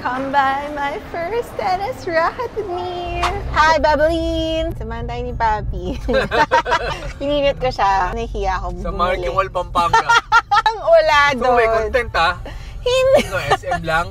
Come by my first tennis racket with me. Hi, Babeline! Samahan tayo ni Papi. Pininit ko siya. Nahihiya ako bumili. Sa Marquewal, Pampanga. Ang ula doon. So, may content ha? Hindi. No, SM lang.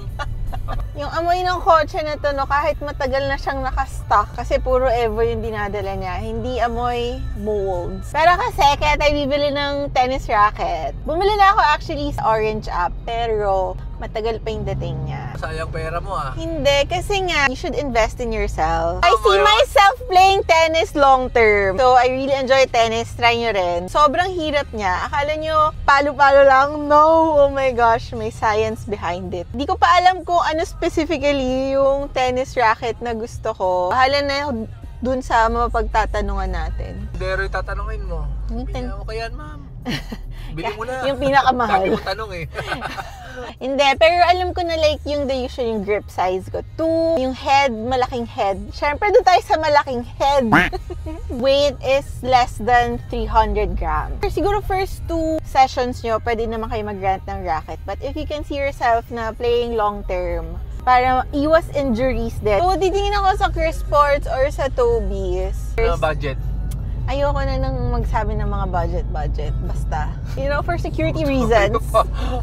Yung amoy ng kotse na to, no, kahit matagal na siyang nakastock, kasi puro Evo yung dinadala niya, hindi amoy molds. Pero kasi, kaya tayo bibili ng tennis racket. Bumili na ako actually sa Orange app, pero matagal pa yung dating niya. Sayang pera mo ah. Hindi, kasi nga, you should invest in yourself. I see myself playing tennis long term. So, I really enjoy tennis. Try nyo rin. Sobrang hirap niya. Akala nyo, palo-palo lang. No! Oh my gosh, may science behind it. Di ko pa alam kung ano specifically yung tennis racket na gusto ko. Bahala na dun sa mapagtatanungan natin. Pero tatanungin mo. Bili ako kaya, ma'am. Bili mo na. Yung pinakamahal. Dami mo tanong eh. Hindi, pero alam ko na like yung the usual yung grip size ko. 2, yung head, malaking head. Siyempre, doon tayo sa malaking head. Weight is less than 300 grams. Siguro first 2 sessions nyo, pwede naman kayo mag-rent ng racket. But if you can see yourself na playing long term, para iwas injuries din. So, titingin ako sa Chris Sports or sa Toby's. Ano budget? Ayoko na nang magsabi ng mga budget. Basta. You know, for security reasons.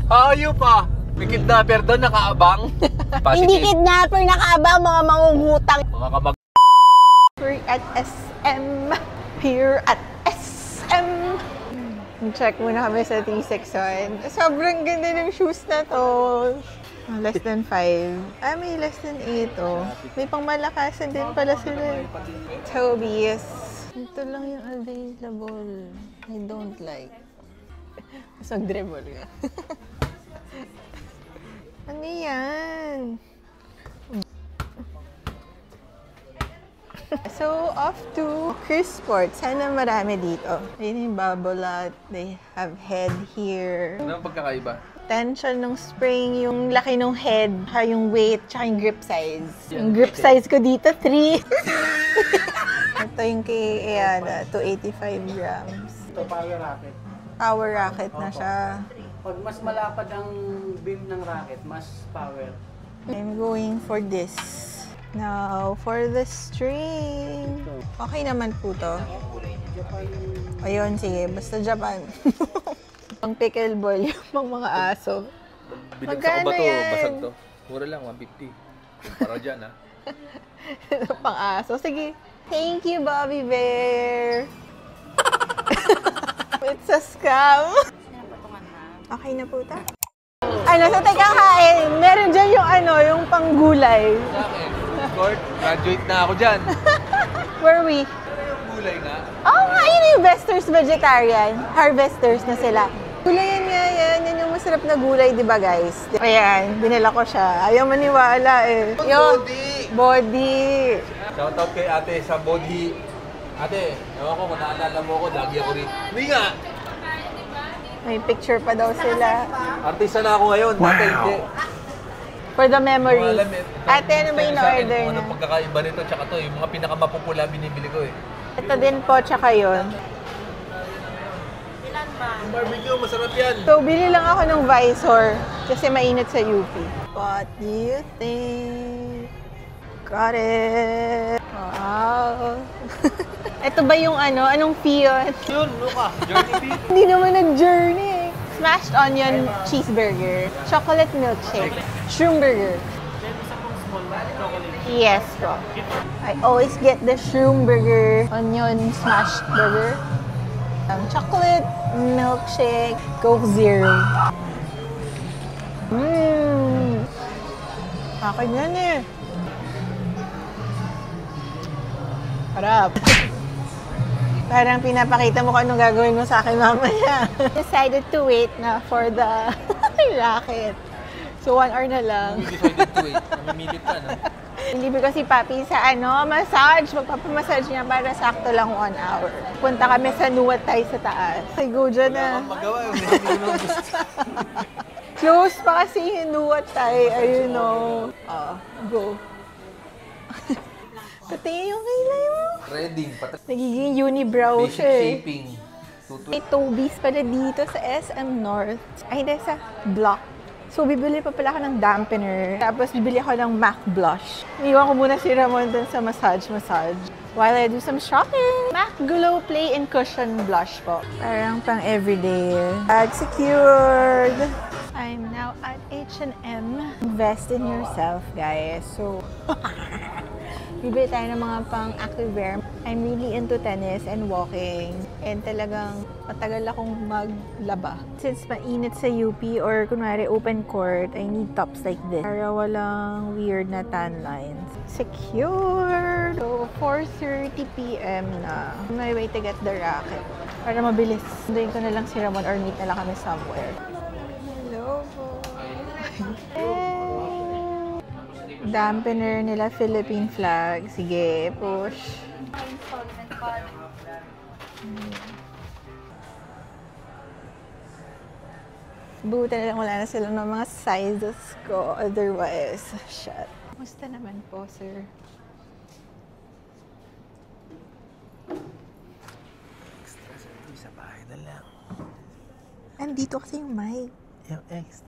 Ayaw pa! May kidnapper doon, nakaabang. Hindi kidnapper, nakaabang, mga mangungutang. Mga kamag... We're at SM. Here at SM. Check muna kami sa 361. Sobrang ganda ng shoes na to. Less than 5. May less than 8 oh. May pangmalakasan din pala sila. Toby's. Ito lang yung available. I don't like. Mas mag-dribble ka. Ano yan? So, off to Chris Sports. Sana marami dito. Ayun yung bubble. They have head here. Ano ang pagkakaiba? Tension ng spring, yung laki ng head, yung weight, tsaka yung grip size. Yung grip size ko dito, 3. Ito yung kay Ayala, 285 grams. Ito, power racket. Power racket na siya. Pag mas malapad ang beam ng racket, mas power. I'm going for this. Now, for the string. Okay naman po to. Ayun, sige. Basta Japan. Pang pickleball yung mga aso. Binagsak ko ba to? Basag to? Mura lang, 150. Para dyan ha. Pang aso. Sige. Thank you, Bobby Bear. It's a scam. Okay na po ta. Ano, sa teka kain, meron dyan yung yung panggulay. Sa akin, Court, graduate na ako dyan. Where are we? Pero yung gulay nga. Oo nga, yun yung Investors Vegetarian. Harvesters na sila. Gulayan nga yan. Yan yung masarap na gulay, di ba guys? Ayan, binila ko siya. Ayaw maniwala eh. Yung body. Shoutout kay ate sa body. Ate, ewan ko kung naalala mo ko, lagi ako rin. Hindi nga! May picture pa daw sila. Artista na ako ngayon. Wow. Ate, hindi. For the memories. Alam, Ate, ano ba yung order na? na? Ano pagkakaiba nito, tsaka to, yung mga pinakamapupula binibili ko eh. Ito din po, tsaka yun. Yung barbecue, masarap yan. So, bili lang ako ng visor kasi mainit sa UP. What do you think? Got it! Wow! Ito ba yung anong Fiat? Yun, Luka, Journey Beef. Hindi naman nag-journey eh. Smashed onion cheeseburger, chocolate milkshake, shroom burger. Yes po. I always get the shroom burger, onion smashed burger. Chocolate milkshake, Coke Zero. Akin yan eh. Harap. Parang pinapakita mo kung anong gagawin mo sa akin mamaya. Decided to wait na for the racket. So, 1 hour na lang. Hindi decided to wait. Namimilit ka, no? Libre ko si Papi sa massage. Magpapamassage niya para sakto lang 1 hour. Punta kami sa Nuwat tayo sa taas. Ay, go dyan na. Wala kang magawa. Close pa kasi yung Nuwat tayo. Ayun o. Go. Patingin yung kilay mo. Reading. Nagiging unibrow Basic siya eh. shaping. May Toby's pala dito sa SM North. Ay, hindi, sa Block So, bibili pa pala ako ng dampener. Tapos, bibili ako ng MAC blush. Iwan ko muna si Ramon dun sa massage while I do some shopping. MAC Glow Play and Cushion Blush po. Parang pang everyday. Bag secured. I'm now at H&M. Invest in yourself, guys. So, bibili tayo ng mga pang activewear. I'm really into tennis and walking. And talagang matagal akong maglaba. Since mainit sa UP or kunwari open court, I need tops like this. Para walang weird na tan lines. Secure! So, 4:30 p.m. na. On my way to get the racket. Para mabilis. Sunduin ko na lang si Ramon or meet na lang kami somewhere. Hello po. Dampener nila, Philippine flag. Sige, push. Buti na lang wala na sila ng mga sizes ko. Otherwise, shit. Kumusta naman po, sir? Extra sa bahay na lang. Andito kasi yung mic. Yung extra.